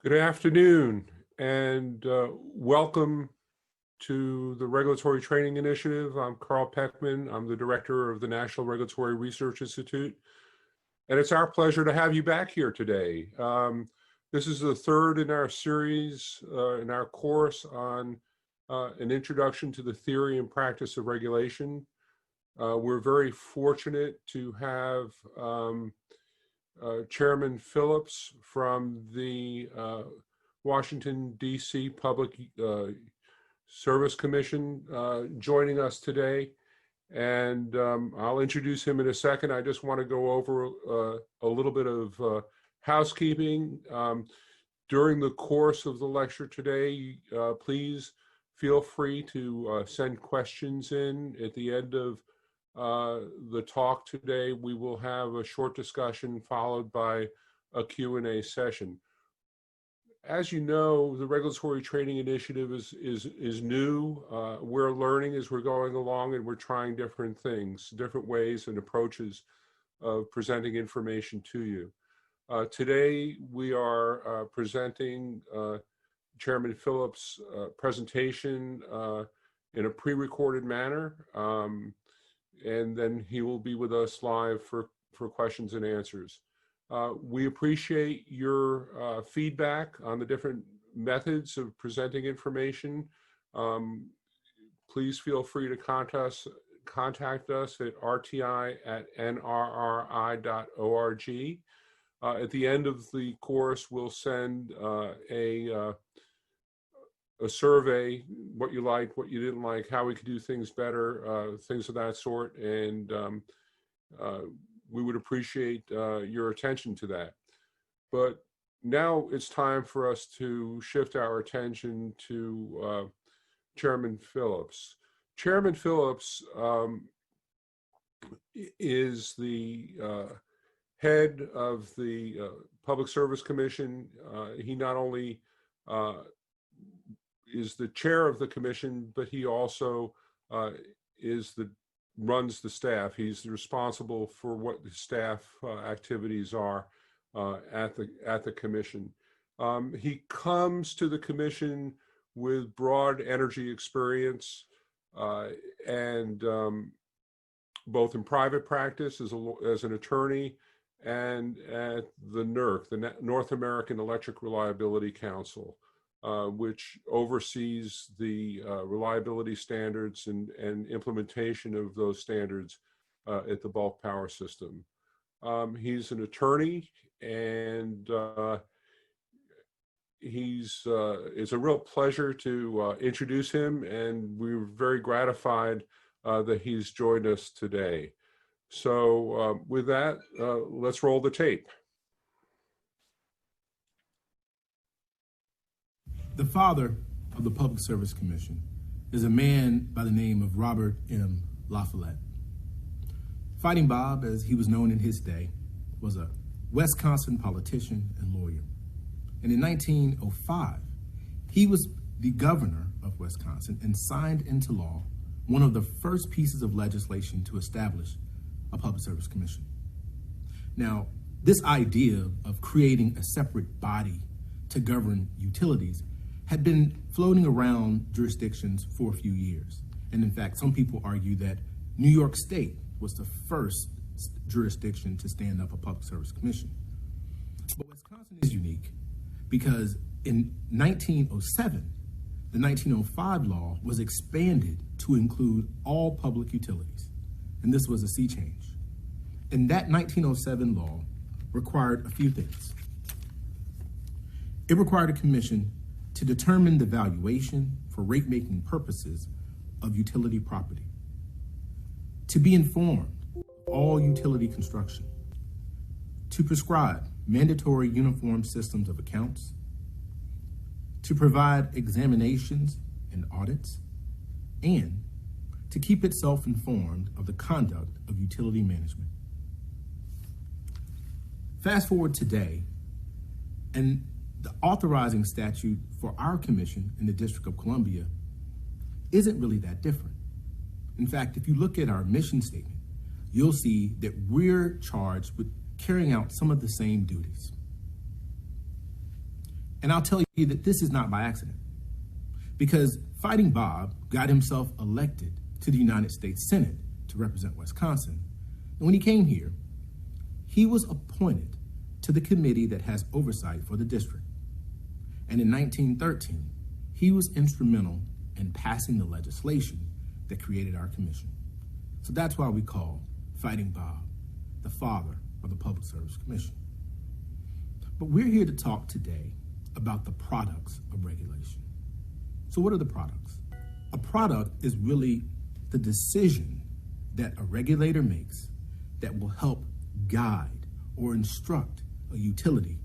Good afternoon, and welcome to the Regulatory Training Initiative. I'm Carl Peckman. I'm the director of the National Regulatory Research Institute, and it's our pleasure to have you back here today. This is the third in our series, in our course on an introduction to the theory and practice of regulation. We're very fortunate to have Chairman Phillips from the Washington, D.C. Public Service Commission joining us today. And I'll introduce him in a second. I just want to go over a little bit of housekeeping. During the course of the lecture today, please feel free to send questions in. At the end of the talk today, we will have a short discussion followed by a Q&A session. As you know, the Regulatory Training Initiative is new. We're learning as we're going along, and we're trying different things, different ways and approaches of presenting information to you. Today, we are presenting Chairman Phillips' presentation in a pre-recorded manner. And then he will be with us live for questions and answers. We appreciate your feedback on the different methods of presenting information. Please feel free to contact us at rti@nrri.org. At the end of the course, we'll send a survey, what you liked, what you didn't like, how we could do things better, things of that sort. And we would appreciate your attention to that. But now it's time for us to shift our attention to Chairman Phillips. Chairman Phillips is the head of the Public Service Commission. He not only is the chair of the commission, but he also runs the staff. He's responsible for what the staff activities are at the commission. He comes to the commission with broad energy experience, and both in private practice as an attorney and at the NERC, the North American Electric Reliability Council, which oversees the reliability standards and implementation of those standards at the bulk power system. He's an attorney, and it's a real pleasure to introduce him, and we're very gratified that he's joined us today. So with that, let's roll the tape. The father of the Public Service Commission is a man by the name of Robert M. La Follette. Fighting Bob, as he was known in his day, was a Wisconsin politician and lawyer. And in 1905, he was the governor of Wisconsin and signed into law one of the first pieces of legislation to establish a Public Service Commission. Now, this idea of creating a separate body to govern utilities had been floating around jurisdictions for a few years. And in fact, some people argue that New York State was the first jurisdiction to stand up a Public Service Commission. But Wisconsin is unique because in 1907, the 1905 law was expanded to include all public utilities. And this was a sea change. And that 1907 law required a few things. It required a commission to determine the valuation for rate-making purposes of utility property, to be informed of all utility construction, to prescribe mandatory uniform systems of accounts, to provide examinations and audits, and to keep itself informed of the conduct of utility management. Fast forward today, and the authorizing statute for our commission in the District of Columbia isn't really that different. In fact, if you look at our mission statement, you'll see that we're charged with carrying out some of the same duties. And I'll tell you that this is not by accident, because Fighting Bob got himself elected to the United States Senate to represent Wisconsin. And when he came here, he was appointed to the committee that has oversight for the district. And in 1913, he was instrumental in passing the legislation that created our commission. So that's why we call Fighting Bob the father of the Public Service Commission. But we're here to talk today about the products of regulation. So what are the products? A product is really the decision that a regulator makes that will help guide or instruct a utility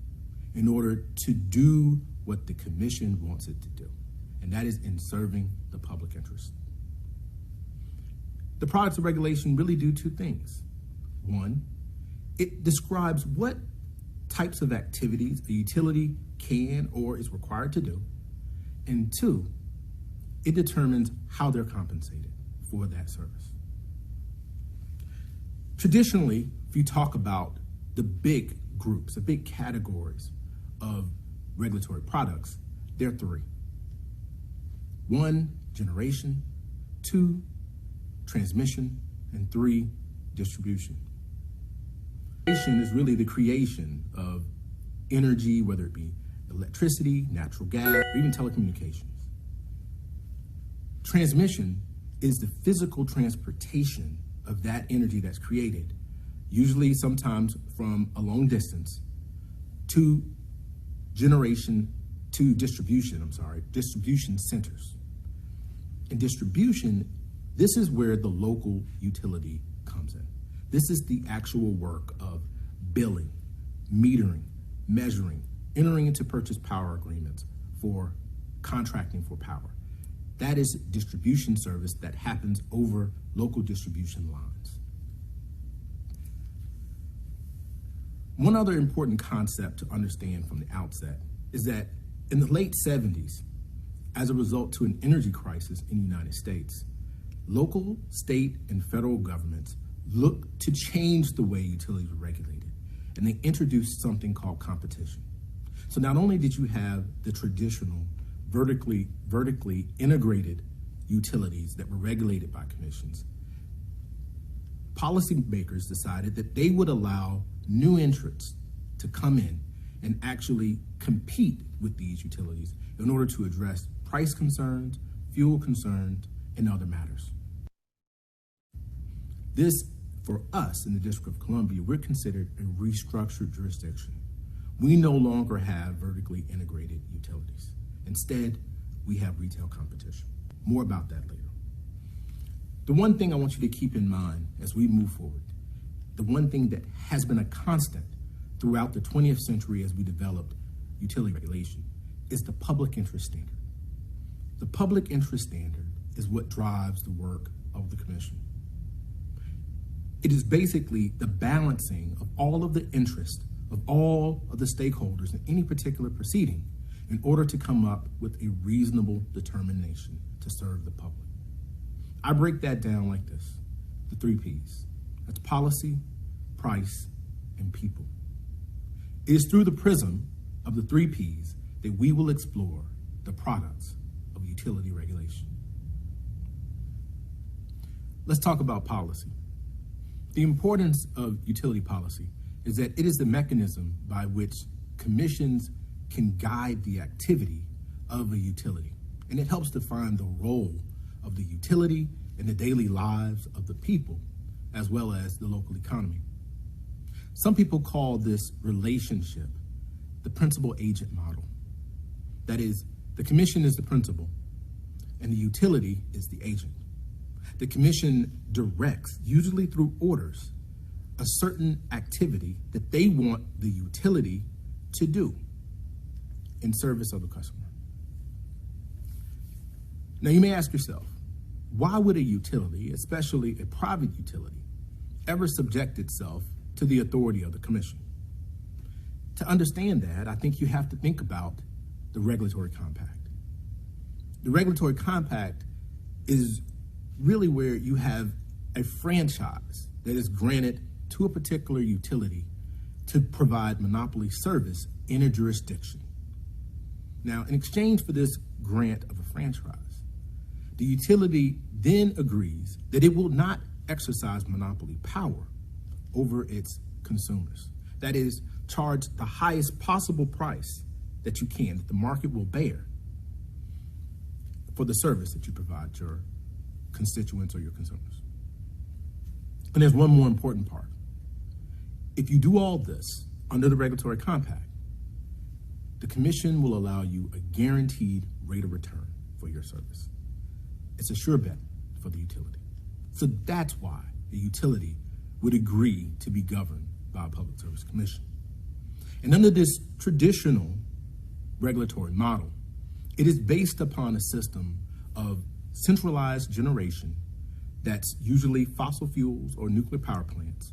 in order to do what the commission wants it to do, and that is in serving the public interest. The products of regulation really do two things. One, it describes what types of activities a utility can or is required to do. And two, it determines how they're compensated for that service. Traditionally, if you talk about the big groups, the big categories of regulatory products, there are three. One, generation. Two, transmission. And three, distribution. Generation is really the creation of energy, whether it be electricity, natural gas, or even telecommunications. Transmission is the physical transportation of that energy that's created, usually sometimes from a long distance, to distribution centers. In distribution, this is where the local utility comes in. This is the actual work of billing, metering, measuring, entering into purchase power agreements for contracting for power. That is distribution service that happens over local distribution lines. One other important concept to understand from the outset is that in the late 70s, as a result to an energy crisis in the United States, local, state, and federal governments looked to change the way utilities were regulated, and they introduced something called competition. So not only did you have the traditional vertically integrated utilities that were regulated by commissions, policymakers decided that they would allow new entrants to come in and actually compete with these utilities in order to address price concerns, fuel concerns, and other matters. This, for us in the District of Columbia, we're considered a restructured jurisdiction. We no longer have vertically integrated utilities. Instead, we have retail competition. More about that later. The one thing I want you to keep in mind as we move forward, the one thing that has been a constant throughout the 20th century as we developed utility regulation, is the public interest standard. The public interest standard is what drives the work of the commission. It is basically the balancing of all of the interests of all of the stakeholders in any particular proceeding in order to come up with a reasonable determination to serve the public. I break that down like this, the 3 Ps. That's policy, price, and people. It is through the prism of the 3 Ps that we will explore the products of utility regulation. Let's talk about policy. The importance of utility policy is that it is the mechanism by which commissions can guide the activity of a utility, and it helps define the role of the utility in the daily lives of the people, as well as the local economy. Some people call this relationship the principal-agent model. That is, the commission is the principal, and the utility is the agent. The commission directs, usually through orders, a certain activity that they want the utility to do in service of the customer. Now you may ask yourself, why would a utility, especially a private utility, ever subject itself to the authority of the commission? To understand that, I think you have to think about the regulatory compact. The regulatory compact is really where you have a franchise that is granted to a particular utility to provide monopoly service in a jurisdiction. Now, in exchange for this grant of a franchise, the utility then agrees that it will not exercise monopoly power over its consumers. That is, charge the highest possible price that you can, that the market will bear for the service that you provide your constituents or your consumers. And there's one more important part. If you do all this under the regulatory compact, the commission will allow you a guaranteed rate of return for your service. It's a sure bet for the utility. So that's why the utility would agree to be governed by a public service commission. And under this traditional regulatory model, it is based upon a system of centralized generation that's usually fossil fuels or nuclear power plants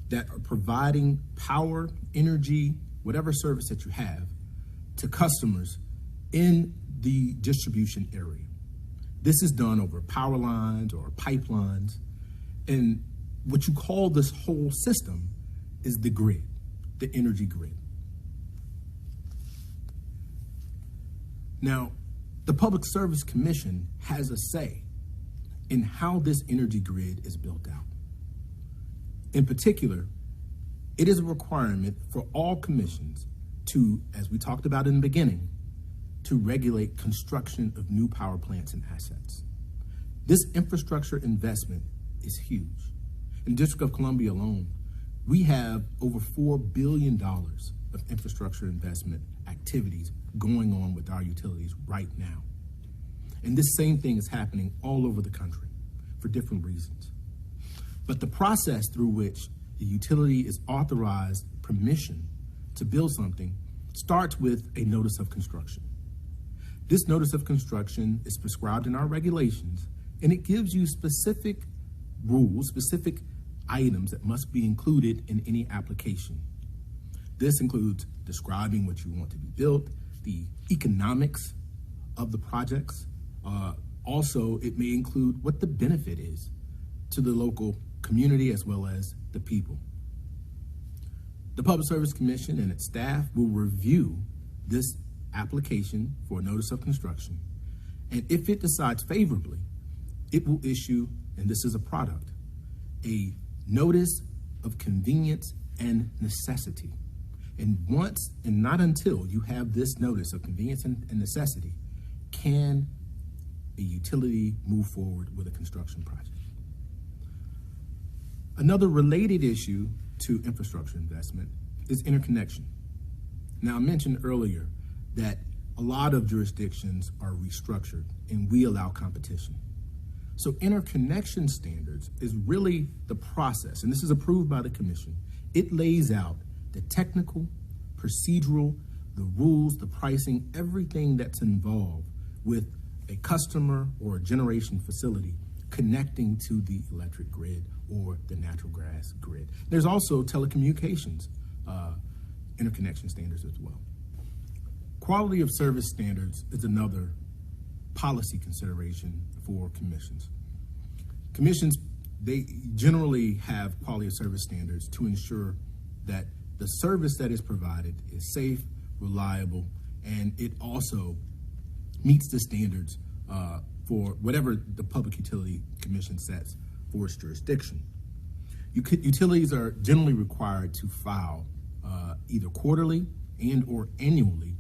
that are providing power, energy, whatever service that you have to customers in the distribution area. This is done over power lines or pipelines. And what you call this whole system is the grid, the energy grid. Now, the Public Service Commission has a say in how this energy grid is built out. In particular, it is a requirement for all commissions to, as we talked about in the beginning, to regulate construction of new power plants and assets. This infrastructure investment is huge. In the District of Columbia alone, we have over $4 billion of infrastructure investment activities going on with our utilities right now. And this same thing is happening all over the country for different reasons. But the process through which the utility is authorized permission to build something starts with a notice of construction. This notice of construction is prescribed in our regulations, and it gives you specific rules, specific items that must be included in any application. This includes describing what you want to be built, the economics of the projects. Also, it may include what the benefit is to the local community as well as the people. The Public Service Commission and its staff will review this application for a notice of construction, and if it decides favorably, it will issue, and this is a product, a notice of convenience and necessity. And once and not until you have this notice of convenience and necessity, can a utility move forward with a construction project. Another related issue to infrastructure investment is interconnection. Now, I mentioned earlier that a lot of jurisdictions are restructured and we allow competition. So interconnection standards is really the process, and this is approved by the commission. It lays out the technical, procedural, the rules, the pricing, everything that's involved with a customer or a generation facility connecting to the electric grid or the natural gas grid. There's also telecommunications interconnection standards as well. Quality of service standards is another policy consideration for commissions. Commissions, they generally have quality of service standards to ensure that the service that is provided is safe, reliable, and it also meets the standards for whatever the Public Utility Commission sets for its jurisdiction. Utilities are generally required to file either quarterly and or annually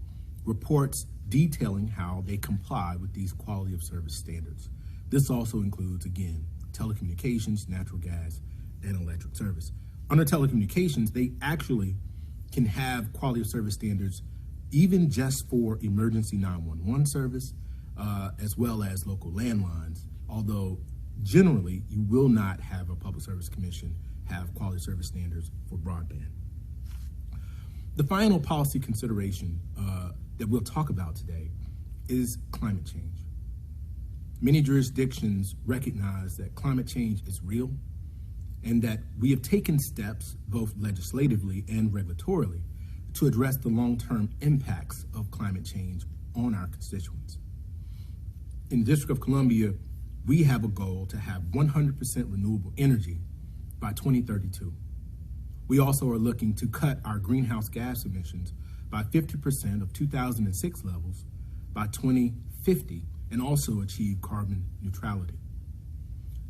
reports detailing how they comply with these quality of service standards. This also includes, again, telecommunications, natural gas, and electric service. Under telecommunications, they actually can have quality of service standards even just for emergency 911 service, as well as local landlines, although generally you will not have a Public Service Commission have quality service standards for broadband. The final policy consideration that we'll talk about today is climate change. Many jurisdictions recognize that climate change is real and that we have taken steps, both legislatively and regulatorily, to address the long-term impacts of climate change on our constituents. In the District of Columbia, we have a goal to have 100% renewable energy by 2032. We also are looking to cut our greenhouse gas emissions by 50% of 2006 levels by 2050 and also achieve carbon neutrality.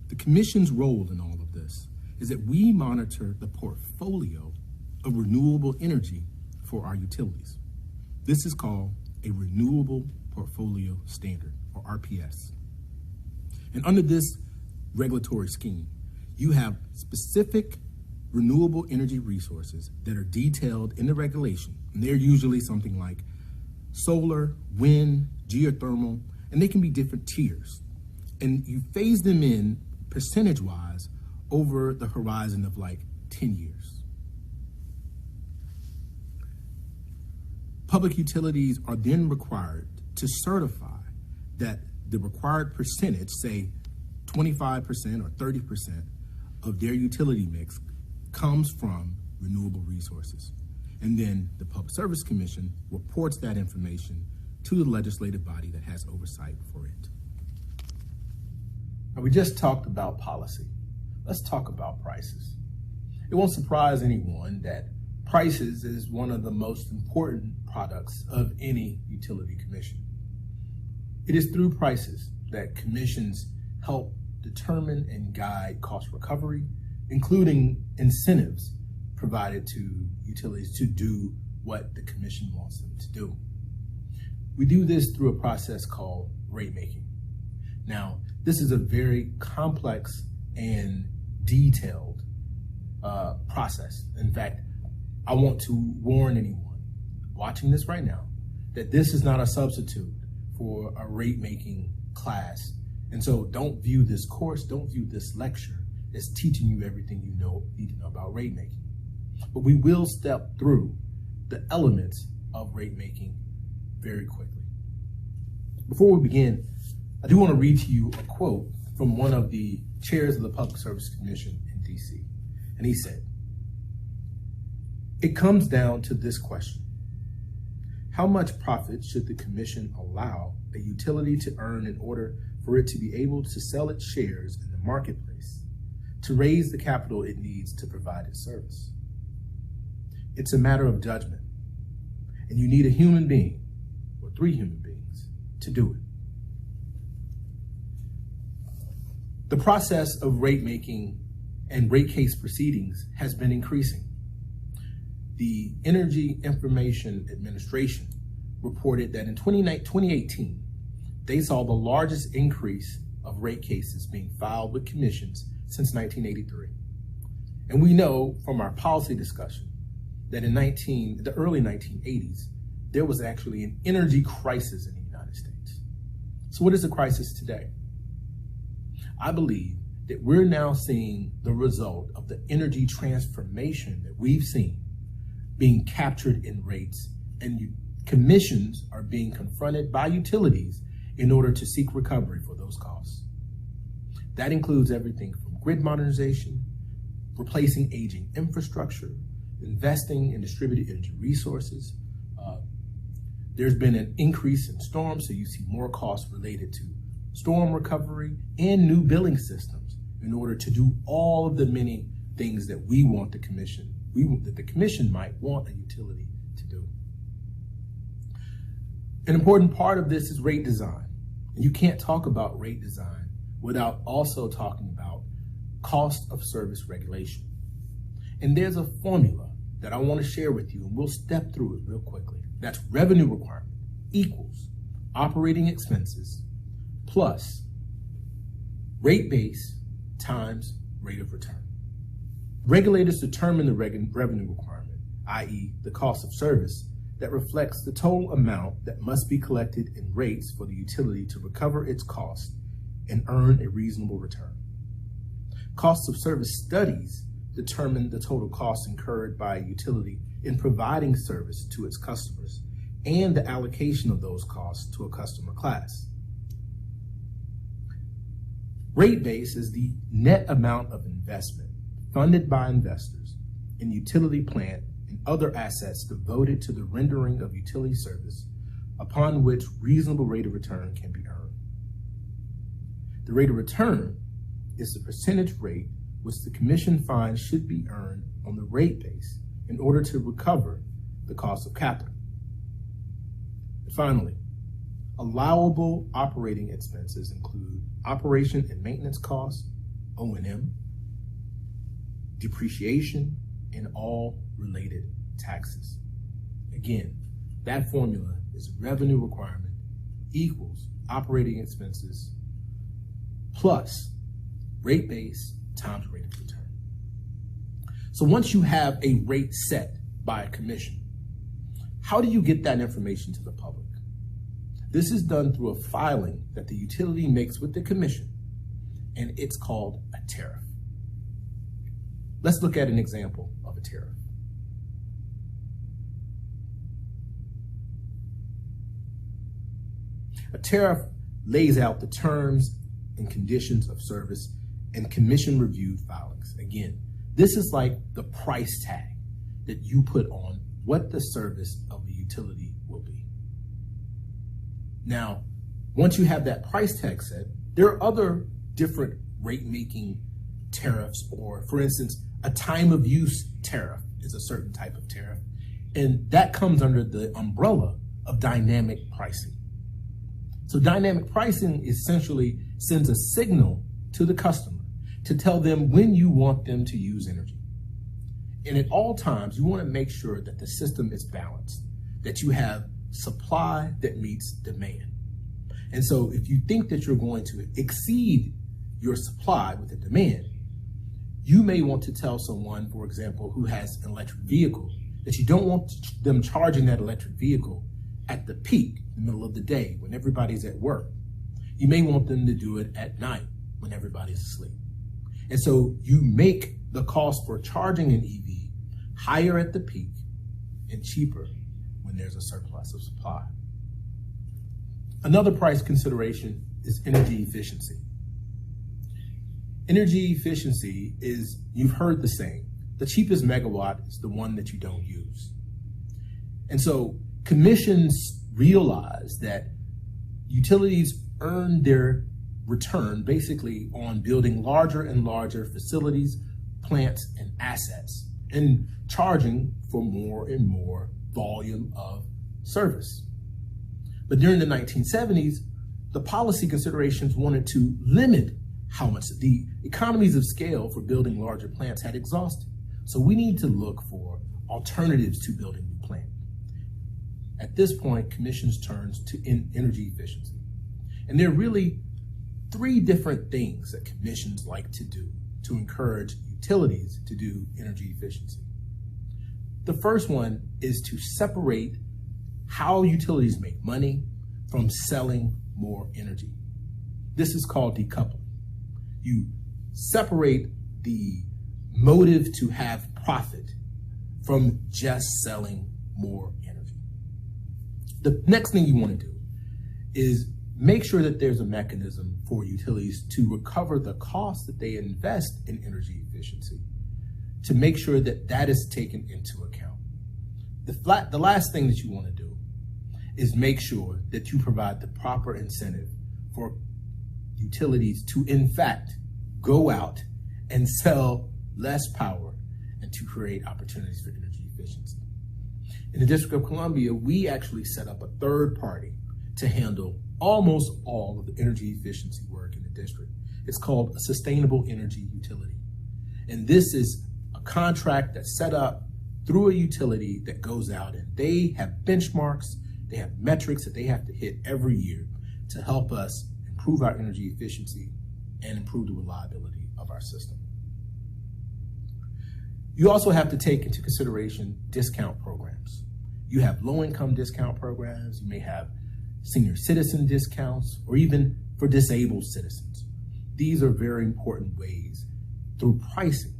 The Commission's role in all of this is that we monitor the portfolio of renewable energy for our utilities. This is called a Renewable Portfolio Standard, or RPS. And under this regulatory scheme, you have specific renewable energy resources that are detailed in the regulation. And they're usually something like solar, wind, geothermal, and they can be different tiers. And you phase them in percentage-wise over the horizon of like 10 years. Public utilities are then required to certify that the required percentage, say 25% or 30% of their utility mix, comes from renewable resources. And then the Public Service Commission reports that information to the legislative body that has oversight for it. Now, we just talked about policy. Let's talk about prices. It won't surprise anyone that prices is one of the most important products of any utility commission. It is through prices that commissions help determine and guide cost recovery, including incentives provided to utilities to do what the commission wants them to do. We do this through a process called rate making. Now, this is a very complex and detailed process. In fact, I want to warn anyone watching this right now that this is not a substitute for a rate making class. And so don't view this course, don't view this lecture as teaching you everything you need to know about rate making. But we will step through the elements of rate making very quickly. Before we begin, I do want to read to you a quote from one of the chairs of the Public Service Commission in DC. And he said, "It comes down to this question. How much profit should the commission allow a utility to earn in order for it to be able to sell its shares in the marketplace to raise the capital it needs to provide its service? It's a matter of judgment, and you need a human being or 3 human beings to do it." The process of rate making and rate case proceedings has been increasing. The Energy Information Administration reported that in 2018, they saw the largest increase of rate cases being filed with commissions since 1983. And we know from our policy discussion that in the early 1980s, there was actually an energy crisis in the United States. So what is the crisis today? I believe that we're now seeing the result of the energy transformation that we've seen being captured in rates, and commissions are being confronted by utilities in order to seek recovery for those costs. That includes everything from grid modernization, replacing aging infrastructure, investing in distributed energy resources. There's been an increase in storms, so you see more costs related to storm recovery and new billing systems in order to do all of the many things that we want the commission, that the commission might want a utility to do. An important part of this is rate design. And you can't talk about rate design without also talking about cost of service regulation. And there's a formula that I want to share with you, and we'll step through it real quickly. That's revenue requirement equals operating expenses plus rate base times rate of return. Regulators determine the revenue requirement, i.e. the cost of service, that reflects the total amount that must be collected in rates for the utility to recover its cost and earn a reasonable return. Cost of service studies determine the total costs incurred by a utility in providing service to its customers and the allocation of those costs to a customer class. Rate base is the net amount of investment funded by investors in utility plant and other assets devoted to the rendering of utility service upon which reasonable rate of return can be earned. The rate of return is the percentage rate which the commission finds should be earned on the rate base in order to recover the cost of capital. Finally, allowable operating expenses include operation and maintenance costs, O&M, depreciation, and all related taxes. Again, that formula is revenue requirement equals operating expenses plus rate base times rate of return. So once you have a rate set by a commission, how do you get that information to the public? This is done through a filing that the utility makes with the commission, and it's called a tariff. Let's look at an example of a tariff. A tariff lays out the terms and conditions of service and commission reviewed filings. Again, this is like the price tag that you put on what the service of a utility will be. Now, once you have that price tag set, there are other different rate making tariffs, or for instance, a time of use tariff is a certain type of tariff, and that comes under the umbrella of dynamic pricing. So dynamic pricing essentially sends a signal to the customer to tell them when you want them to use energy. And at all times, you want to make sure that the system is balanced, that you have supply that meets demand. And so if you think that you're going to exceed your supply with the demand, you may want to tell someone, for example, who has an electric vehicle, that you don't want them charging that electric vehicle at the peak, in the middle of the day, when everybody's at work. You may want them to do it at night when everybody's asleep. And so you make the cost for charging an EV higher at the peak and cheaper when there's a surplus of supply. Another price consideration is energy efficiency. Energy efficiency is, you've heard the saying, the cheapest megawatt is the one that you don't use. And so commissions realize that utilities earn their return basically on building larger and larger facilities, plants, and assets, and charging for more and more volume of service. But during the 1970s, the policy considerations wanted to limit how much the economies of scale for building larger plants had exhausted. So we need to look for alternatives to building new plants. At this point, commissions turns to energy efficiency. And there are really three different things that commissions like to do to encourage utilities to do energy efficiency. The first one is to separate how utilities make money from selling more energy. This is called decoupling. You separate the motive to have profit from just selling more energy. The next thing you want to do is make sure that there's a mechanism for utilities to recover the cost that they invest in energy efficiency, to make sure that that is taken into account. The last thing that you want to do is make sure that you provide the proper incentive for utilities to, in fact, go out and sell less power and to create opportunities for energy efficiency. In the District of Columbia, we actually set up a third party to handle almost all of the energy efficiency work in the district. It's called a sustainable energy utility. And this is a contract that's set up through a utility that goes out, and they have benchmarks, they have metrics that they have to hit every year to help us improve our energy efficiency and improve the reliability of our system. You also have to take into consideration discount programs. You have low-income discount programs, you may have senior citizen discounts, or even for disabled citizens. These are very important ways through pricing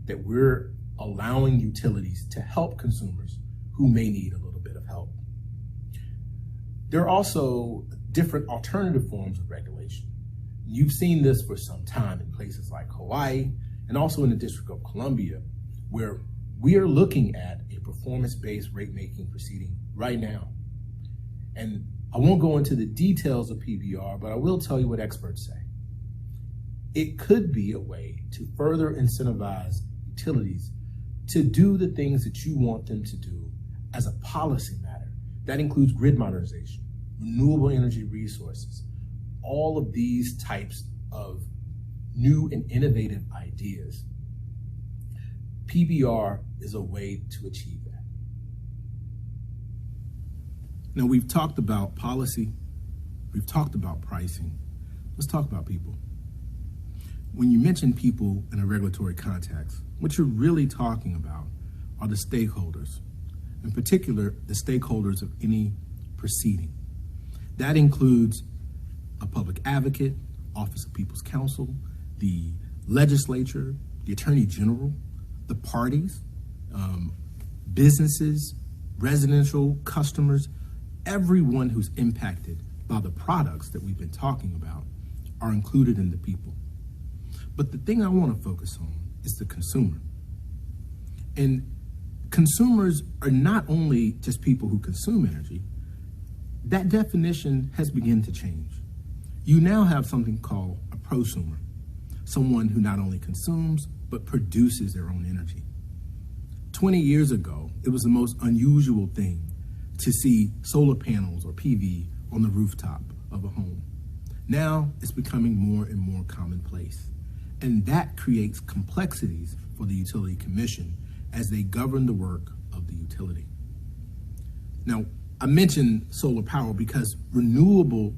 that we're allowing utilities to help consumers who may need a little bit of help. There are also different alternative forms of regulation. You've seen this for some time in places like Hawaii and also in the District of Columbia, where we are looking at a performance-based rate-making proceeding right now. And I won't go into the details of PBR, but I will tell you what experts say. It could be a way to further incentivize utilities to do the things that you want them to do as a policy matter, That includes grid modernization, renewable energy resources, all of these types of new and innovative ideas. PBR is a way to achieve that. Now, we've talked about policy, we've talked about pricing. Let's talk about people. When you mention people in a regulatory context, what you're really talking about are the stakeholders, in particular, the stakeholders of any proceeding. That includes a public advocate, Office of People's Counsel, the legislature, the Attorney General, the parties, businesses, residential customers, everyone who's impacted by the products that we've been talking about are included in the people. But the thing I want to focus on is the consumer. And consumers are not only just people who consume energy. That definition has begun to change. You now have something called a prosumer, someone who not only consumes, but produces their own energy. 20 years ago, it was the most unusual thing to see solar panels or PV on the rooftop of a home. Now it's becoming more and more commonplace. And that creates complexities for the Utility Commission as they govern the work of the utility. Now, I mentioned solar power because renewable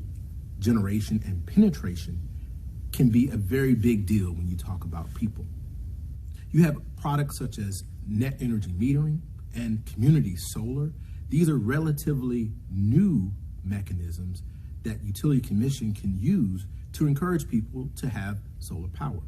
generation and penetration can be a very big deal when you talk about people. You have products such as net energy metering and community solar. These are relatively new mechanisms that Utility Commission can use to encourage people to have solar power.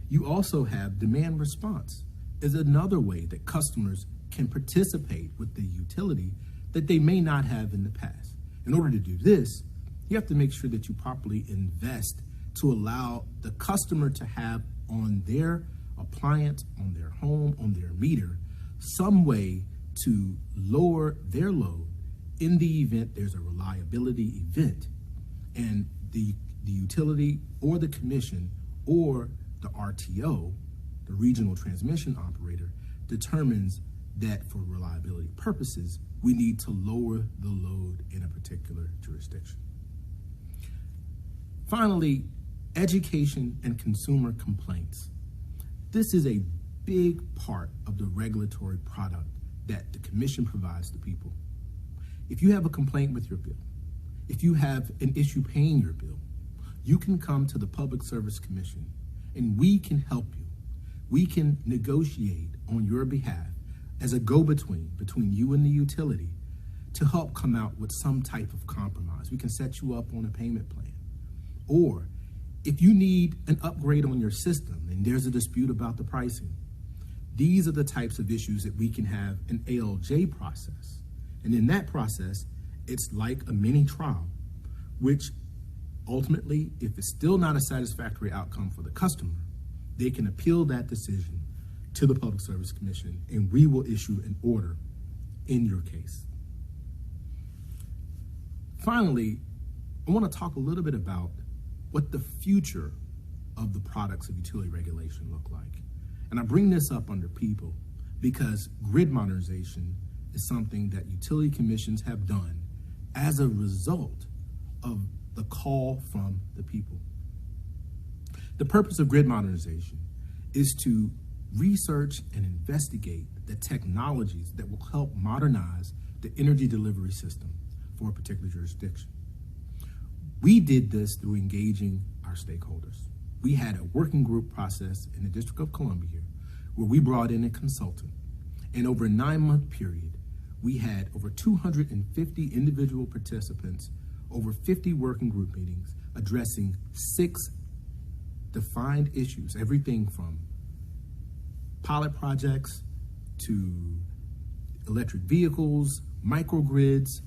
You also have demand response as another way that customers can participate with the utility that they may not have in the past. In order to do this, you have to make sure that you properly invest to allow the customer to have on their appliance, on their home, on their meter, some way to lower their load in the event there's a reliability event and the utility or the commission or the RTO, the regional transmission operator, determines that for reliability purposes, we need to lower the load in a particular jurisdiction. Finally, education and consumer complaints. This is a big part of the regulatory product that the Commission provides to people. If you have a complaint with your bill, if you have an issue paying your bill, you can come to the Public Service Commission and we can help you. We can negotiate on your behalf as a go-between between you and the utility to help come out with some type of compromise. We can set you up on a payment plan. Or if you need an upgrade on your system and there's a dispute about the pricing, these are the types of issues that we can have an ALJ process. And in that process, it's like a mini trial, which ultimately, if it's still not a satisfactory outcome for the customer, they can appeal that decision to the Public Service Commission and we will issue an order in your case. Finally, I want to talk a little bit about what the future of the products of utility regulation look like. And I bring this up under people because grid modernization is something that utility commissions have done as a result of the call from the people. The purpose of grid modernization is to research and investigate the technologies that will help modernize the energy delivery system for a particular jurisdiction. We did this through engaging our stakeholders. We had a working group process in the District of Columbia where we brought in a consultant. And over a 9-month period, we had over 250 individual participants, over 50 working group meetings addressing 6 defined issues, everything from pilot projects to electric vehicles, microgrids,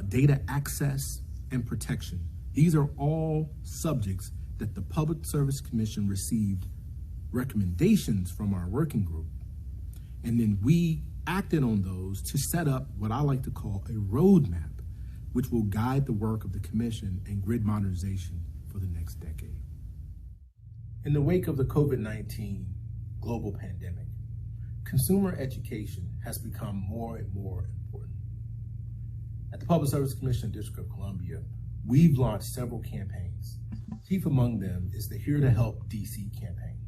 data access, and protection. These are all subjects that the Public Service Commission received recommendations from our working group. And then we acted on those to set up what I like to call a roadmap, which will guide the work of the Commission and grid modernization for the next decade. In the wake of the COVID-19 global pandemic, consumer education has become more and more important. At the Public Service Commission of the District of Columbia, we've launched several campaigns. Chief among them is the Here to Help DC campaign.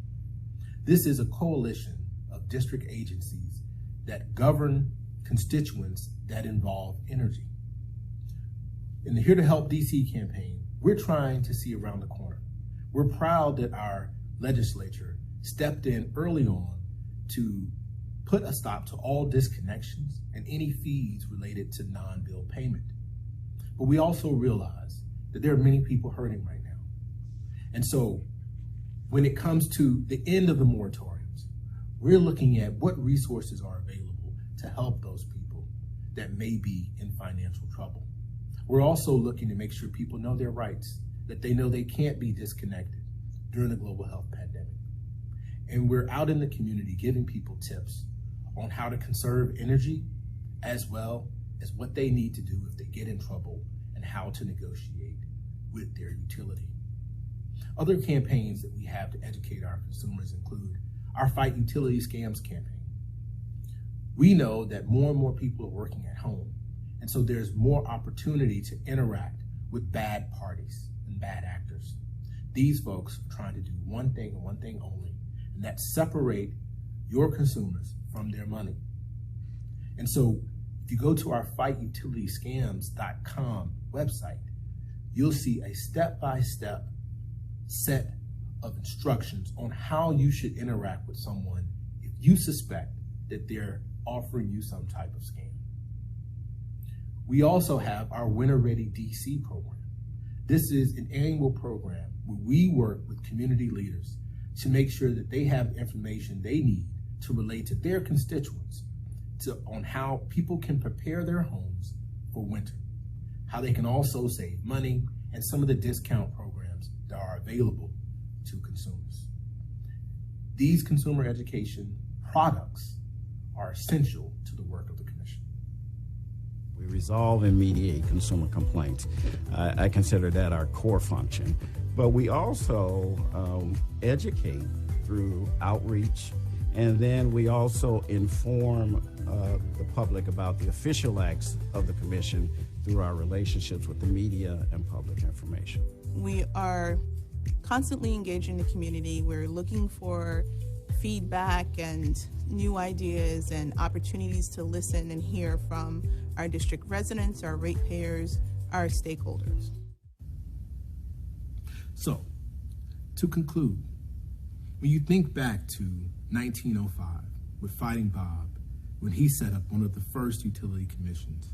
This is a coalition of district agencies that govern constituents that involve energy. In the Here to Help DC campaign, we're trying to see around the corner. We're proud that our legislature stepped in early on to put a stop to all disconnections and any fees related to non-bill payment. But we also realize that there are many people hurting right now. And so when it comes to the end of the moratoriums, we're looking at what resources are available to help those people that may be in financial trouble. We're also looking to make sure people know their rights, that they know they can't be disconnected during a global health pandemic. And we're out in the community giving people tips on how to conserve energy, as well as what they need to do if they get in trouble and how to negotiate with their utility. Other campaigns that we have to educate our consumers include our Fight Utility Scams campaign. We know that more and more people are working at home, and so there's more opportunity to interact with bad parties and bad actors. These folks are trying to do one thing and one thing only, and that's separate your consumers from their money. And so if you go to our fightutiliscams.com website, you'll see a step-by-step set of instructions on how you should interact with someone if you suspect that they're offering you some type of scam. We also have our Winter Ready DC program. This is an annual program where we work with community leaders to make sure that they have information they need to relate to their constituents on how people can prepare their homes for winter, how they can also save money, and some of the discount programs that are available to consumers. These consumer education products are essential to the work of the Commission. We resolve and mediate consumer complaints. I consider that our core function. But we also educate through outreach, and then we also inform the public about the official acts of the Commission through our relationships with the media and public information. We are constantly engaging the community. We're looking for feedback and new ideas and opportunities to listen and hear from our district residents, our ratepayers, our stakeholders. So, to conclude, when you think back to 1905 with Fighting Bob, when he set up one of the first utility commissions,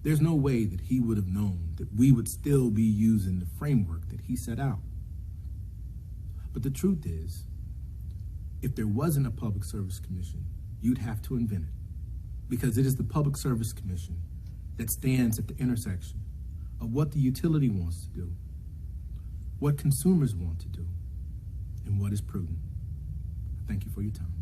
there's no way that he would have known that we would still be using the framework that he set out. But the truth is, if there wasn't a Public Service Commission, you'd have to invent it, because it is the Public Service Commission that stands at the intersection of what the utility wants to do, what consumers want to do, and what is prudent. Thank you for your time.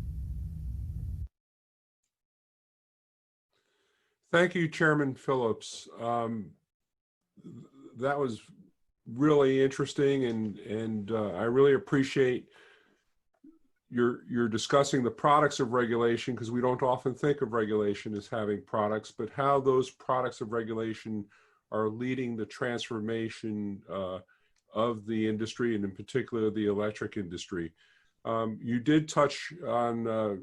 Thank you, Chairman Phillips. That was really interesting, and I really appreciate you're discussing the products of regulation, because we don't often think of regulation as having products, but how those products of regulation are leading the transformation of the industry, and in particular the electric industry. You did touch on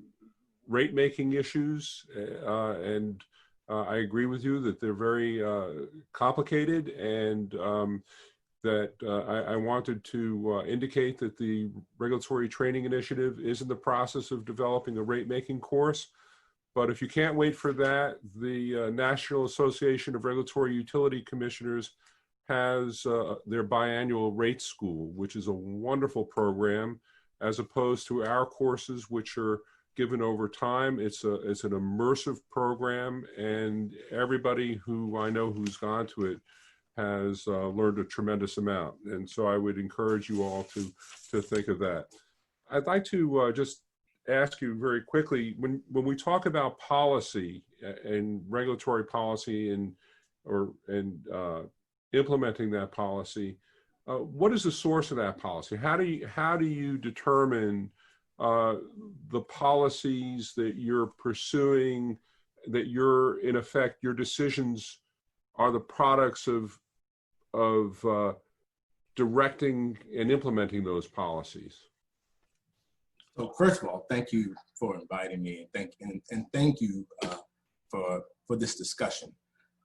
rate-making issues, and I agree with you that they're very complicated, and that I wanted to indicate that the Regulatory Training Initiative is in the process of developing a rate-making course. But if you can't wait for that, the National Association of Regulatory Utility Commissioners has their biannual rate school, which is a wonderful program, as opposed to our courses, which are given over time. It's an immersive program, and everybody who I know who's gone to it has learned a tremendous amount. And so I would encourage you all to think of that. I'd like to just ask you very quickly, when we talk about policy and regulatory policy and implementing that policy, what is the source of that policy? How do you determine the policies that you're pursuing, that you're, in effect, your decisions are the products of directing and implementing those policies? So first of all, thank you for inviting me, and thank you for this discussion.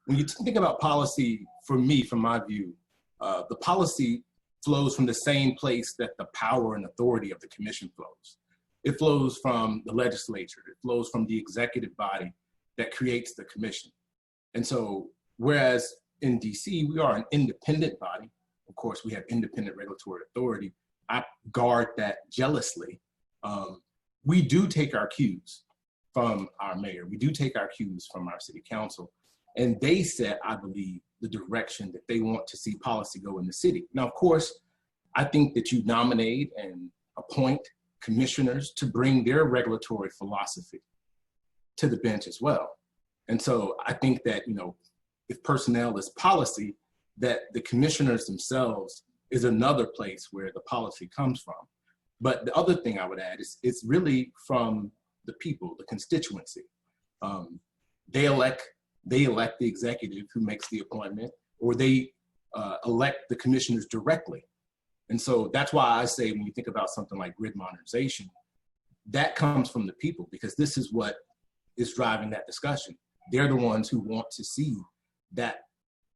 When you think about policy, for me, from my view, the policy flows from the same place that the power and authority of the commission flows. It flows from the legislature. It flows from the executive body that creates the commission. And so, whereas in DC, we are an independent body. Of course, we have independent regulatory authority. I guard that jealously. We do take our cues from our mayor. We do take our cues from our city council. And they set, I believe, the direction that they want to see policy go in the city. Now, of course, I think that you nominate and appoint commissioners to bring their regulatory philosophy to the bench as well. And so I think that, you know, if personnel is policy, that the commissioners themselves is another place where the policy comes from. But the other thing I would add is it's really from the people, the constituency. They elect the executive who makes the appointment, or they elect the commissioners directly. And so that's why I say when you think about something like grid modernization, that comes from the people, because this is what is driving that discussion. They're the ones who want to see that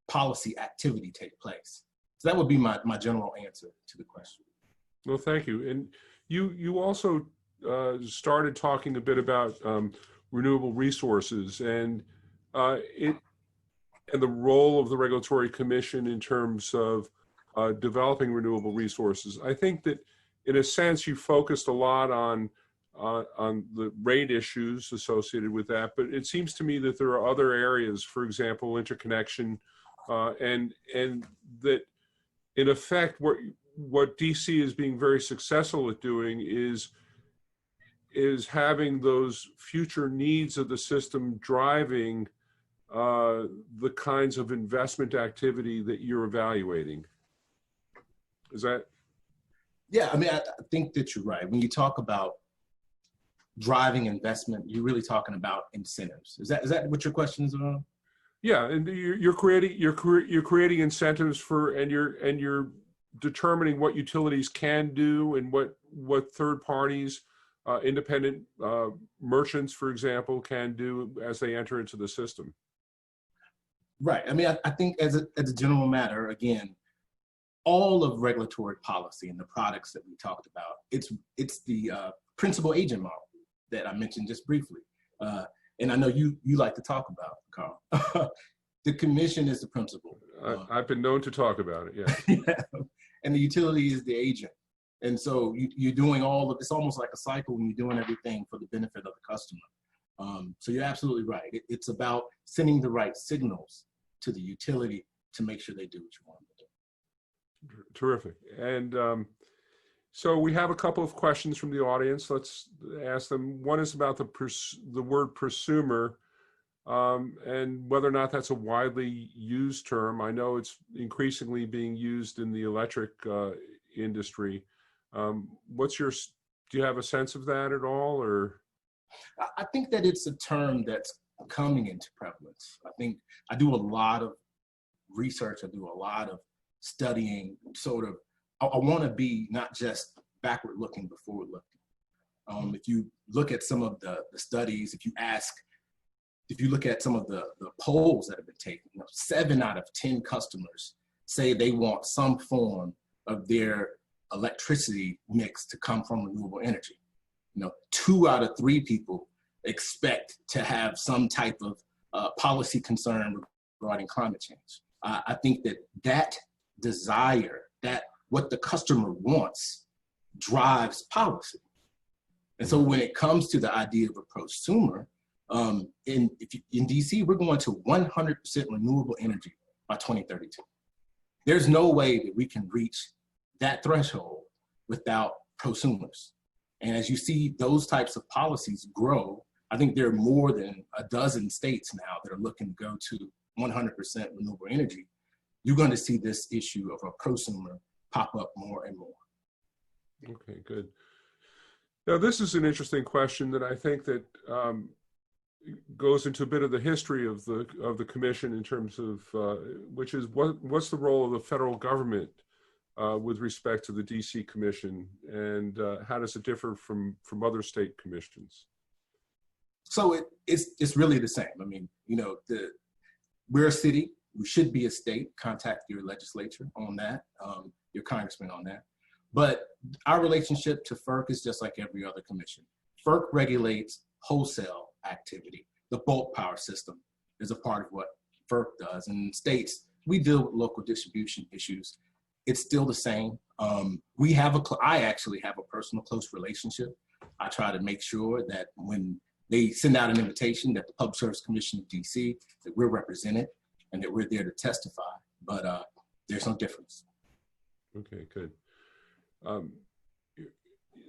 policy activity take place. So that would be my general answer to the question. Well, thank you. And you also started talking a bit about renewable resources and the role of the Regulatory Commission in terms of developing renewable resources. I think that, in a sense, you focused a lot on the rate issues associated with that, but it seems to me that there are other areas, for example, interconnection, and that, in effect, what DC is being very successful at doing is having those future needs of the system driving the kinds of investment activity that you're evaluating. Is that? Yeah, I mean, I think that you're right. When you talk about driving investment, you're really talking about incentives. Is that what your question is about? Yeah, and you're creating incentives for, and you're determining what utilities can do and what third parties, independent merchants, for example, can do as they enter into the system. Right. I mean, I think as a general matter, again, all of regulatory policy and the products that we talked about, it's the principal agent model that I mentioned just briefly. And I know you like to talk about, Carl. The commission is the principal. I've been known to talk about it, yeah. Yeah. And the utility is the agent. And so you're doing all of, it's almost like a cycle when you're doing everything for the benefit of the customer. So you're absolutely right. It's about sending the right signals to the utility to make sure they do what you want them to do. Terrific. And so we have a couple of questions from the audience. Let's ask them. One is about the word prosumer, and whether or not that's a widely used term. I know it's increasingly being used in the electric industry. Do you have a sense of that at all, or? I think that it's a term that's coming into prevalence. I think I do a lot of research. I do a lot of studying. Sort of, I want to be not just backward looking, but forward looking. If you look at some of the studies, if you look at some of the polls that have been taken, 7 out of 10 customers say they want some form of their electricity mix to come from renewable energy. 2 out of 3 people expect to have some type of policy concern regarding climate change. I think that desire, that what the customer wants, drives policy. And so when it comes to the idea of a prosumer, in DC, we're going to 100% renewable energy by 2032. There's no way that we can reach that threshold without prosumers. And as you see those types of policies grow, I think there are more than a dozen states now that are looking to go to 100% renewable energy. You're going to see this issue of a prosumer pop up more and more. Okay, good. Now, this is an interesting question that I think that goes into a bit of the history of the commission in terms of which is what's the role of the federal government with respect to the DC Commission, and how does it differ from other state commissions? So it's really the same. I mean, you know, we're a city. We should be a state. Contact your legislature on that, your congressman on that. But our relationship to FERC is just like every other commission. FERC regulates wholesale activity. The bulk power system is a part of what FERC does. And states, we deal with local distribution issues. It's still the same. I actually have a personal close relationship. I try to make sure that when they send out an invitation that the Public Service Commission of DC, that we're represented and that we're there to testify, but there's no difference. Okay, good.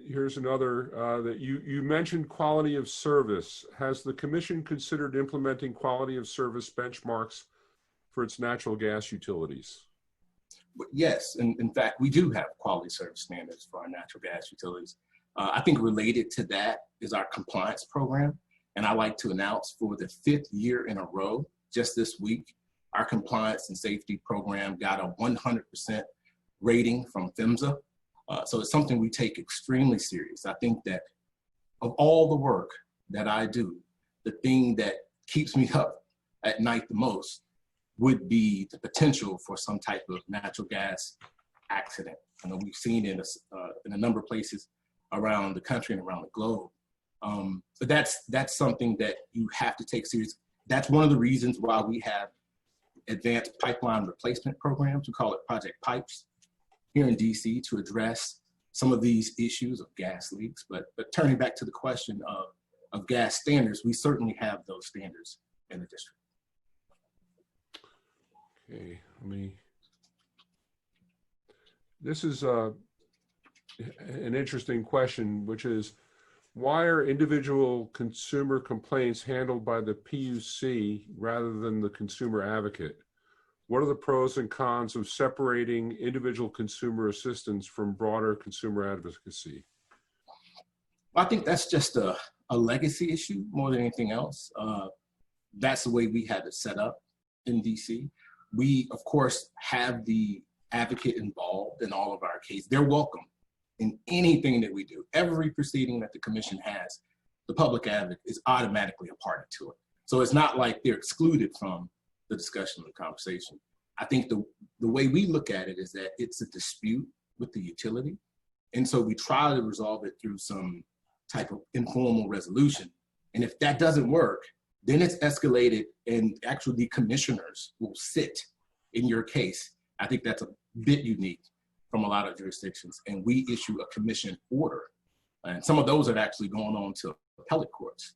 Here's another that you mentioned quality of service. Has the commission considered implementing quality of service benchmarks for its natural gas utilities? Yes, and in fact, we do have quality service standards for our natural gas utilities. I think related to that is our compliance program. And I like to announce for the 5th year in a row, just this week, our compliance and safety program got a 100% rating from PHMSA. So it's something we take extremely serious. I think that of all the work that I do, the thing that keeps me up at night the most would be the potential for some type of natural gas accident. I know we've seen in a number of places around the country and around the globe. But that's something that you have to take serious. That's one of the reasons why we have advanced pipeline replacement programs. We call it Project Pipes here in DC to address some of these issues of gas leaks. But turning back to the question of gas standards, we certainly have those standards in the district. Okay, this is an interesting question, which is, why are individual consumer complaints handled by the PUC rather than the consumer advocate? What are the pros and cons of separating individual consumer assistance from broader consumer advocacy? I think that's just a legacy issue more than anything else. That's the way we have it set up in DC. We, of course, have the advocate involved in all of our cases. They're welcome in anything that we do. Every proceeding that the commission has, the public advocate is automatically a party to it. So it's not like they're excluded from the discussion and conversation. I think the way we look at it is that it's a dispute with the utility. And so we try to resolve it through some type of informal resolution. And if that doesn't work, then it's escalated and actually the commissioners will sit in your case. I think that's a bit unique from a lot of jurisdictions. And we issue a commission order. And some of those have actually gone on to appellate courts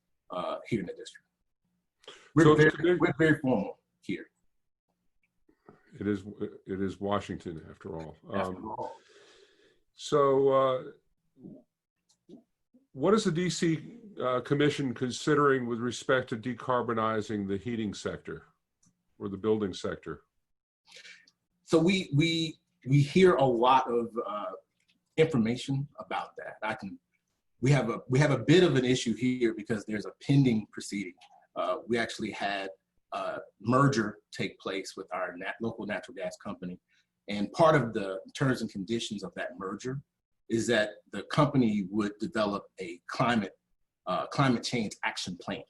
here in the district. We're very formal here. It is Washington, after all. After all. So what is the DC Commission considering with respect to decarbonizing the heating sector or the building sector? So we hear a lot of information about that. We have a bit of an issue here because there's a pending proceeding. We actually had a merger take place with our local natural gas company. And part of the terms and conditions of that merger is that the company would develop a climate change action plan.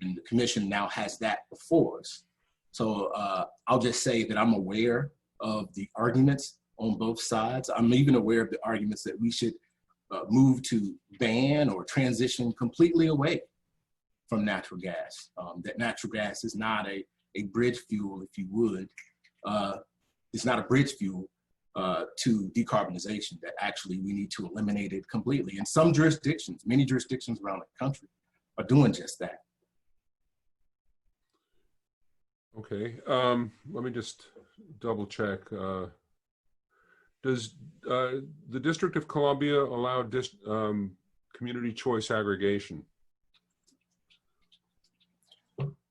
And the commission now has that before us. So I'll just say that I'm aware of the arguments on both sides. I'm even aware of the arguments that we should move to ban or transition completely away from natural gas. That natural gas is not a bridge fuel, if you would. It's not a bridge fuel to decarbonization, that actually we need to eliminate it completely. And some jurisdictions, many jurisdictions around the country are doing just that. Okay, let me just double check. Does the District of Columbia allow community choice aggregation?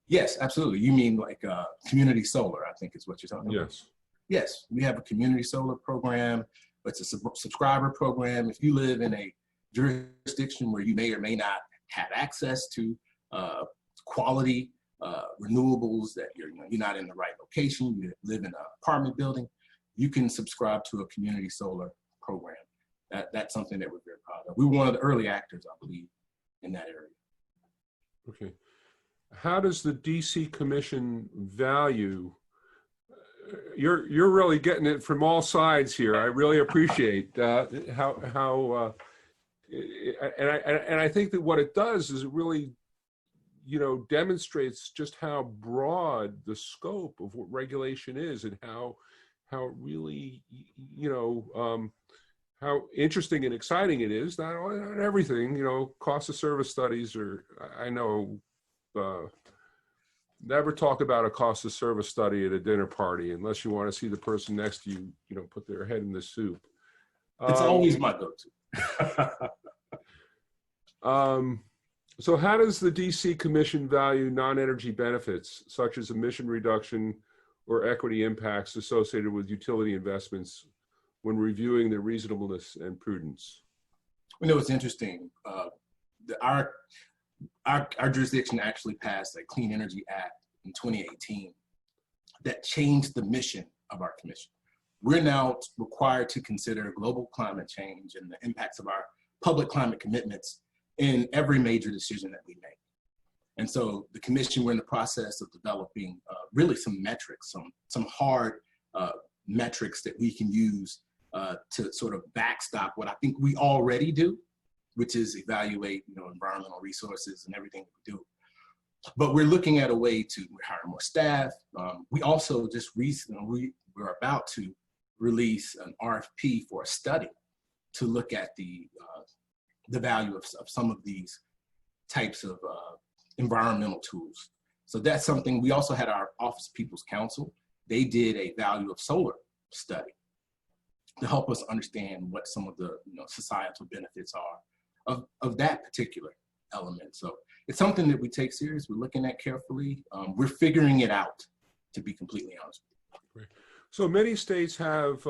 Yes, absolutely. You mean like community solar, I think is what you're talking about. Yes. Yes, we have a community solar program. It's a subscriber program. If you live in a jurisdiction where you may or may not have access to quality renewables, that you're not in the right location, you live in an apartment building, you can subscribe to a community solar program. That's something that we're very proud of. We were one of the early actors, I believe, in that area. Okay. How does the DC Commission value? You're really getting it from all sides here. I really appreciate how and I think that what it does is it really, demonstrates just how broad the scope of what regulation is, and how really, how interesting and exciting it is. Not everything, cost of service studies are, I know, never talk about a cost of service study at a dinner party unless you want to see the person next to you, put their head in the soup. It's always my go-to. So how does the DC Commission value non-energy benefits, such as emission reduction or equity impacts associated with utility investments, when reviewing their reasonableness and prudence? It's interesting. Our jurisdiction actually passed a Clean Energy Act in 2018 that changed the mission of our commission. We're now required to consider global climate change and the impacts of our public climate commitments in every major decision that we make. And so the commission, we're in the process of developing really some metrics, some hard metrics that we can use to sort of backstop what I think we already do, which is evaluate environmental resources and everything that we do. But we're looking at a way to hire more staff. We also just recently, we're about to release an RFP for a study to look at the value of some of these types of environmental tools. So that's something. We also had our Office of People's Counsel. They did a value of solar study to help us understand what some of the societal benefits are of that particular element. So it's something that we take serious. We're looking at carefully. We're figuring it out, to be completely honest with you. Great. So many states have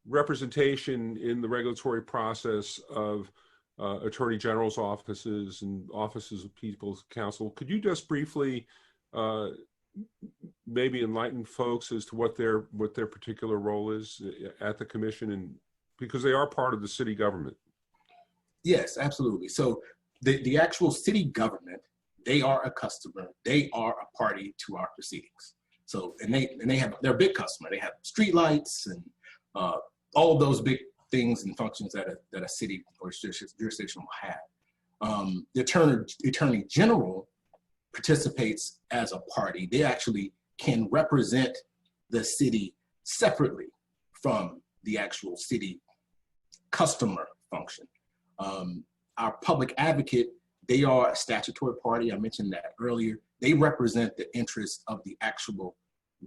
representation in the regulatory process of attorney general's offices and offices of people's counsel. Could you just briefly maybe enlighten folks as to what their particular role is at the commission, and because they are part of the city government? Yes, absolutely. So the actual city government, they are a customer. They are a party to our proceedings. So they're a big customer. They have streetlights and all of those big things and functions that a city or jurisdiction will have. The attorney general participates as a party. They actually can represent the city separately from the actual city customer function. Our public advocate, they are a statutory party. I mentioned that earlier. They represent the interests of the actual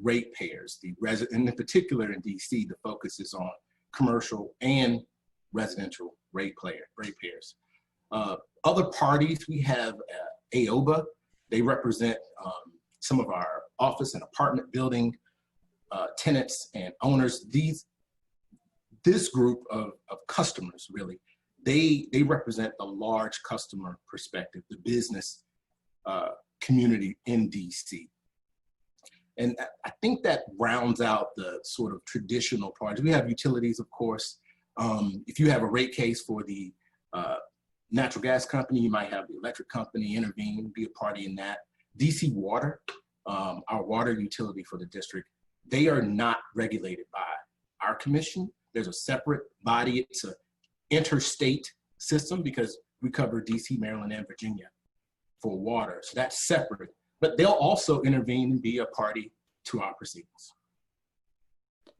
ratepayers, and in particular in DC, the focus is on commercial and residential ratepayers. Other parties, we have AOBA. They represent some of our office and apartment building tenants and owners. This group of customers, really, they represent the large customer perspective, the business community in DC. And I think that rounds out the sort of traditional parties. We have utilities, of course. If you have a rate case for the natural gas company, you might have the electric company intervene, be a party in that. DC Water, our water utility for the district, they are not regulated by our commission. There's a separate body. It's an interstate system because we cover DC, Maryland, and Virginia for water. So that's separate. But they'll also intervene and be a party to our proceedings.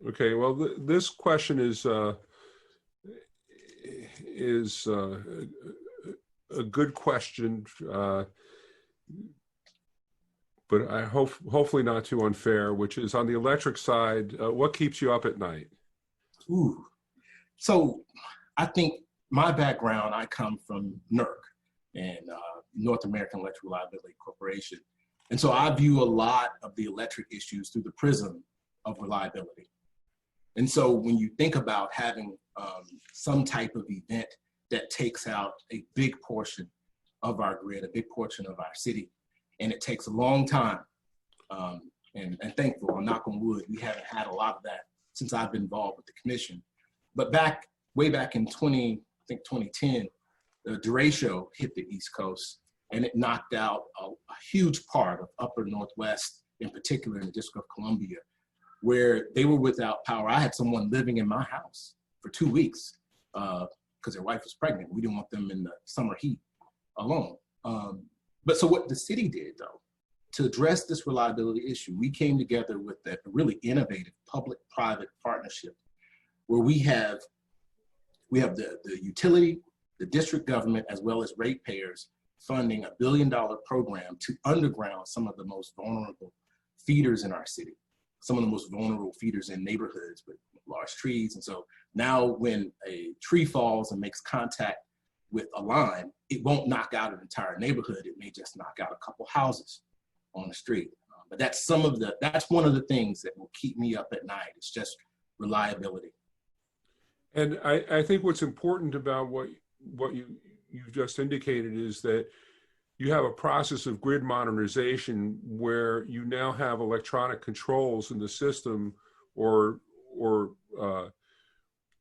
Okay, well, this question is a good question, but I hopefully not too unfair, which is on the electric side, what keeps you up at night? Ooh, so I think my background, I come from NRRI and North American Electric Reliability Corporation. And so I view a lot of the electric issues through the prism of reliability. And so when you think about having some type of event that takes out a big portion of our grid, a big portion of our city. And it takes a long time. And thankful, I'll knock on wood, we haven't had a lot of that since I've been involved with the commission. But way back in 2010, the derecho hit the East Coast, and it knocked out a huge part of upper Northwest, in particular in the District of Columbia, where they were without power. I had someone living in my house for 2 weeks because their wife was pregnant. We didn't want them in the summer heat alone. But so what the city did, though, to address this reliability issue, we came together with a really innovative public-private partnership where we have the utility, the district government, as well as ratepayers funding $1 billion program to underground some of the most vulnerable feeders in our city, some of the most vulnerable feeders in neighborhoods with large trees. And so now when a tree falls and makes contact with a line, it won't knock out an entire neighborhood. It may just knock out a couple houses on the street. But that's one of the things that will keep me up at night. It's just reliability. And I think what's important about what you just indicated is that you have a process of grid modernization where you now have electronic controls in the system or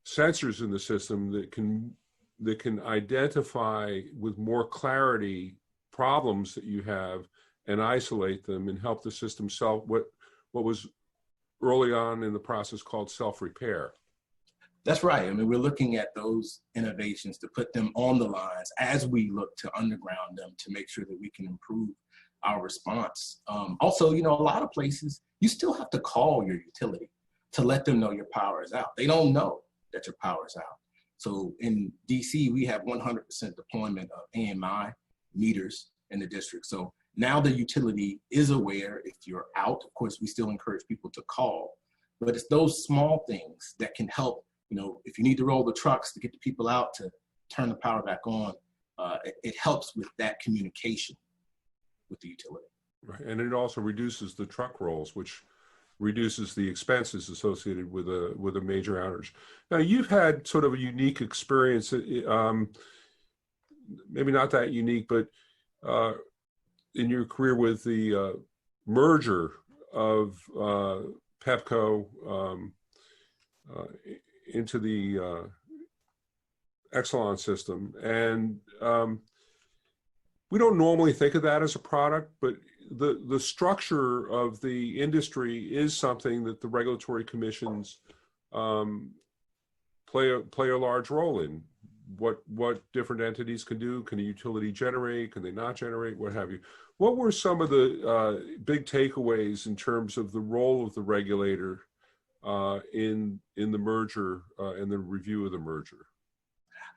sensors in the system that can identify with more clarity problems that you have and isolate them and help the system what was early on in the process called self-repair. That's right. I mean, we're looking at those innovations to put them on the lines as we look to underground them to make sure that we can improve our response. Also, a lot of places, you still have to call your utility to let them know your power is out. They don't know that your power is out. So in DC, we have 100% deployment of AMI meters in the district. So now the utility is aware if you're out. Of course, we still encourage people to call, but it's those small things that can help. If you need to roll the trucks to get the people out to turn the power back on, it helps with that communication with the utility. Right, and it also reduces the truck rolls, which reduces the expenses associated with a major outage. Now, you've had sort of a unique experience, maybe not that unique, but in your career with the merger of Pepco into the Exelon system. And we don't normally think of that as a product, but the structure of the industry is something that the regulatory commissions play a large role in. What different entities can do? Can a utility generate? Can they not generate? What have you? What were some of the big takeaways in terms of the role of the regulator in the merger and the review of the merger?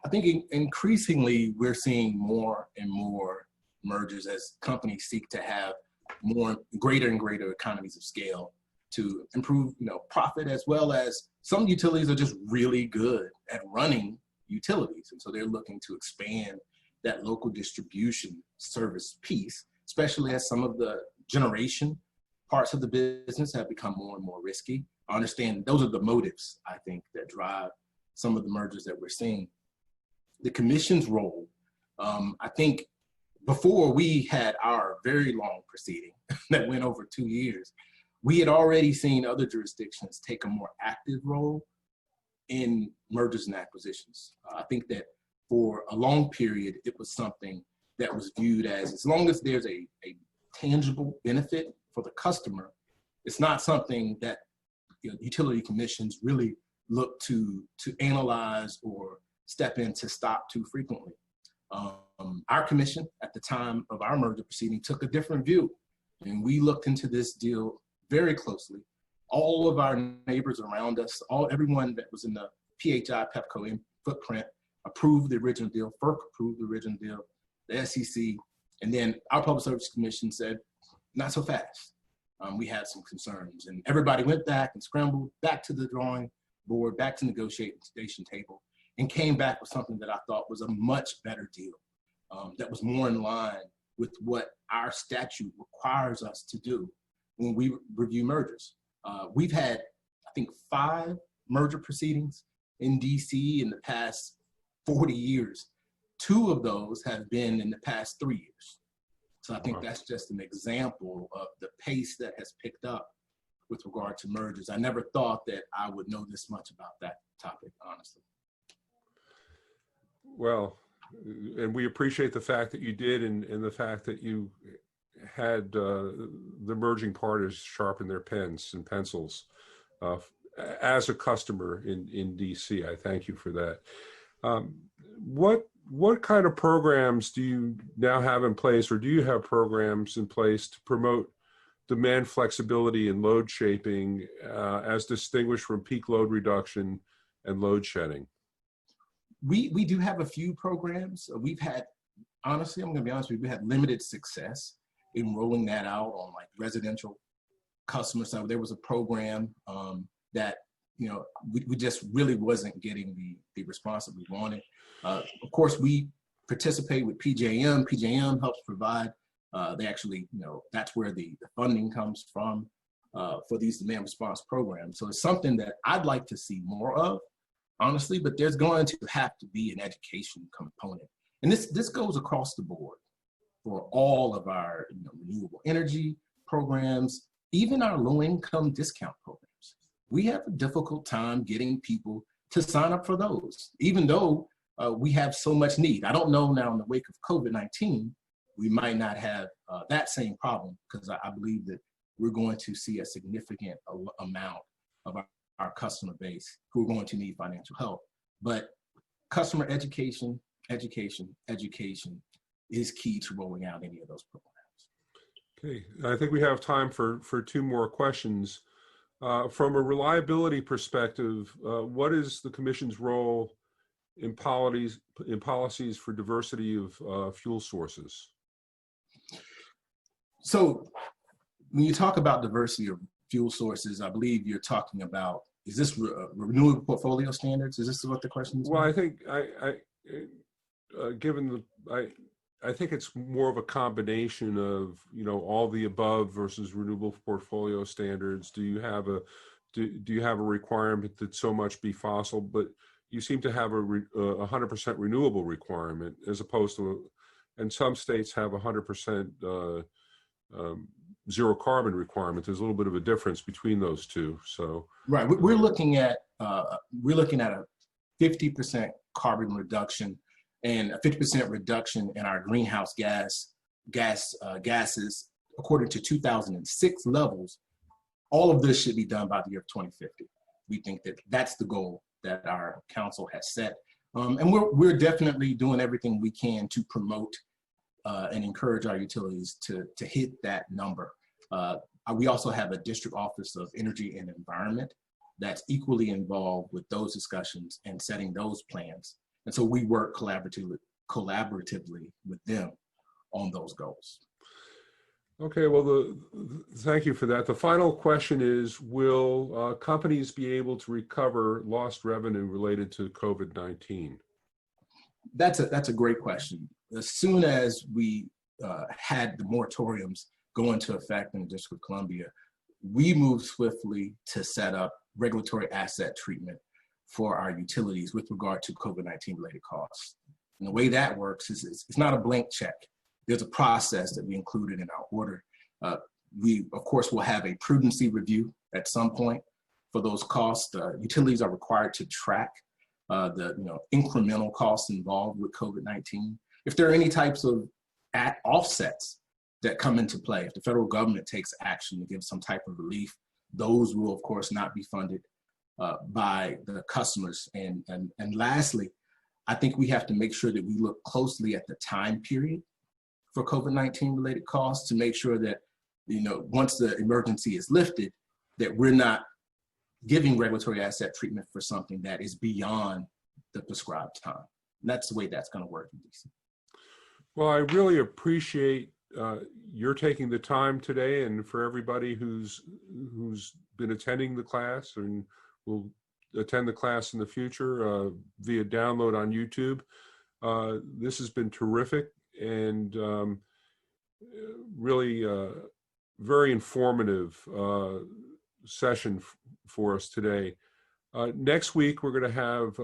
I think increasingly we're seeing more and more mergers as companies seek to have greater and greater economies of scale to improve, profit, as well as some utilities are just really good at running utilities. And so they're looking to expand that local distribution service piece, especially as some of the generation parts of the business have become more and more risky. I understand those are the motives, I think, that drive some of the mergers that we're seeing. The commission's role, I think before we had our very long proceeding that went over 2 years, we had already seen other jurisdictions take a more active role in mergers and acquisitions. I think that for a long period, it was something that was viewed as long as there's a tangible benefit for the customer, it's not something that utility commissions really look to analyze or step in to stop too frequently. Our commission at the time of our merger proceeding took a different view, and we looked into this deal very closely. All of our neighbors around us, everyone that was in the PHI Pepco footprint approved the original deal. FERC approved the original deal, the SEC, and then our Public Service Commission said, not so fast. We had some concerns, and everybody went back and scrambled back to the drawing board, back to negotiation table, and came back with something that I thought was a much better deal that was more in line with what our statute requires us to do when we review mergers. We've had, I think, 5 merger proceedings in DC in the past 40 years 2 of those have been in the past 3 years. So I think that's just an example of the pace that has picked up with regard to mergers. I never thought that I would know this much about that topic, honestly. Well, and we appreciate the fact that you did, and the fact that you had the merging parties sharpen their pens and pencils. As a customer in DC, I thank you for that. What kind of programs do you now have in place, or do you have programs in place to promote demand flexibility and load shaping as distinguished from peak load reduction and load shedding? We do have a few programs. We've had, honestly, I'm going to be honest with you, we had limited success in rolling that out on like residential customers. So there was a program that, you know, we just really wasn't getting the response that we wanted. Of course, we participate with PJM. PJM helps provide, they actually, you know, that's where the funding comes from for these demand response programs. So it's something that I'd like to see more of, honestly, but there's going to have to be an education component. And this goes across the board for all of our, you know, renewable energy programs, even our low-income discount programs. We have a difficult time getting people to sign up for those, even though we have so much need. I don't know now in the wake of COVID-19, we might not have that same problem, because I believe that we're going to see a significant amount of our customer base who are going to need financial help. But customer education is key to rolling out any of those programs. Okay, I think we have time for 2 more questions. From a reliability perspective, what is the Commission's role in policies for diversity of fuel sources? So when you talk about diversity of fuel sources, I believe you're talking about, is this renewable portfolio standards? Is this what the question is? Well, I think I think it's more of a combination of, you know, all the above versus renewable portfolio standards. Do you have a requirement that so much be fossil, but you seem to have a 100% renewable requirement, as opposed to, and some states have 100% zero carbon requirement. There's a little bit of a difference between those two. So right, we're looking at a 50% carbon reduction and a 50% reduction in our greenhouse gases according to 2006 levels. All of this should be done by the year 2050. We think that that's the goal that our council has set. And we're definitely doing everything we can to promote and encourage our utilities to hit that number. We also have a district office of energy and environment that's equally involved with those discussions and setting those plans. And so we work collaboratively with them on those goals. Okay, well, thank you for that. The final question is, will companies be able to recover lost revenue related to COVID-19? That's a great question. As soon as we had the moratoriums go into effect in the District of Columbia, we moved swiftly to set up regulatory asset treatment for our utilities with regard to COVID-19 related costs. And the way that works is it's not a blank check. There's a process that we included in our order. We, of course, will have a prudency review at some point for those costs. Utilities are required to track the incremental costs involved with COVID-19. If there are any types of offsets that come into play, if the federal government takes action to give some type of relief, those will, of course, not be funded by the customers. And lastly, I think we have to make sure that we look closely at the time period for COVID-19 related costs to make sure that, once the emergency is lifted, that we're not giving regulatory asset treatment for something that is beyond the prescribed time. And that's the way that's going to work in DC. Well, I really appreciate your taking the time today, and for everybody who's been attending the class and will attend the class in the future via download on YouTube. This has been terrific and really very informative session for us today. Next week, we're going to have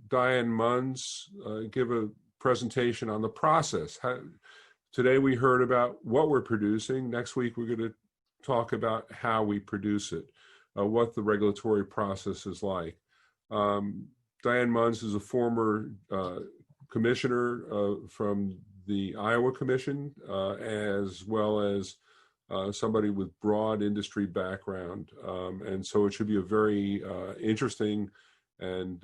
Diane Munns give a presentation on the process. Today we heard about what we're producing. Next week we're going to talk about how we produce it, what the regulatory process is like. Diane Munns is a former commissioner from the Iowa Commission, as well as somebody with broad industry background. And so it should be a very interesting and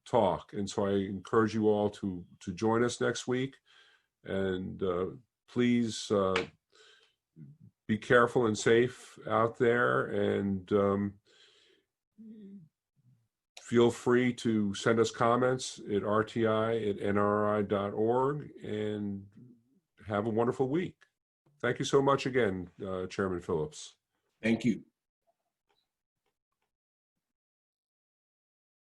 talk. And so I encourage you all to join us next week. And please be careful and safe out there. And feel free to send us comments at rti@nrri.org, and have a wonderful week. Thank you so much again, Chairman Phillips. Thank you.